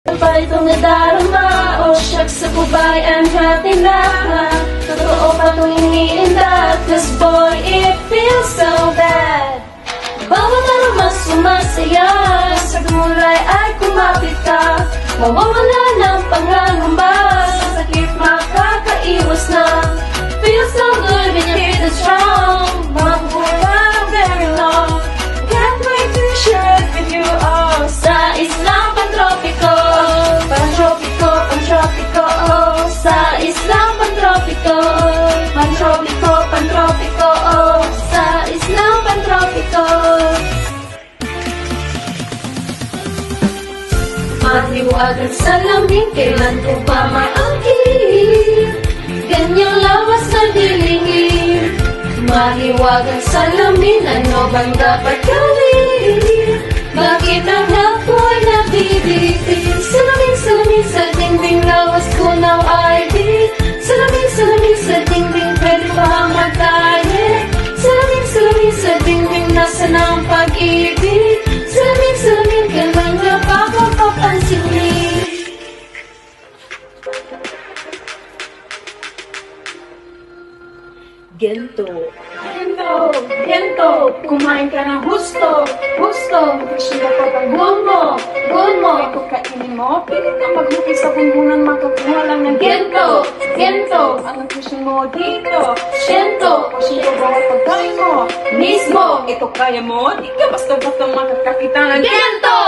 Sabay itong nadarama, oh shucks, ako ba'y I'm happy na. Totoo pa itong iniinda, cause boy, it feels so bad. Bawat araw sumasaya, sa gulay ay kumapit ka. Mawawala ng pangangamba, sa sakit makakaiwas na. Feels so good when you feel it strong. Magmula very long, can't wait to share it with you all. Sa Islang Pantropiko, Pantropiko, Pantropiko, oh. Sa Islang Pantropiko, Pantropiko, Pantropiko, oh. Sa Islang Pantropiko. Maliwagan sa lamig, kailan ko pa maangkin? Ganyang lawas na dilingin. Maliwagan sa lamig, ano bang dapat gawin? Bakit ang health ko ay nabibigin? Salamin sa dingding, lawas ko now ay di. Salamin sa dingding, pwede pa magtayin. Salamin sa dingding, nasa na ang pag-ibig? Salamin, kailan na pa ako papansinin? Gento, kumain ka ng husto, Sila ko ang gulmo, ito kainin mo. Pilit ka maghuki sa bunbunan, makakuha lang ng gento, Anong gusto mo dito? shento, O sino bawat pagkain mo? mismo, Ito kaya mo? Di ka basta-basta makakakita ng gento!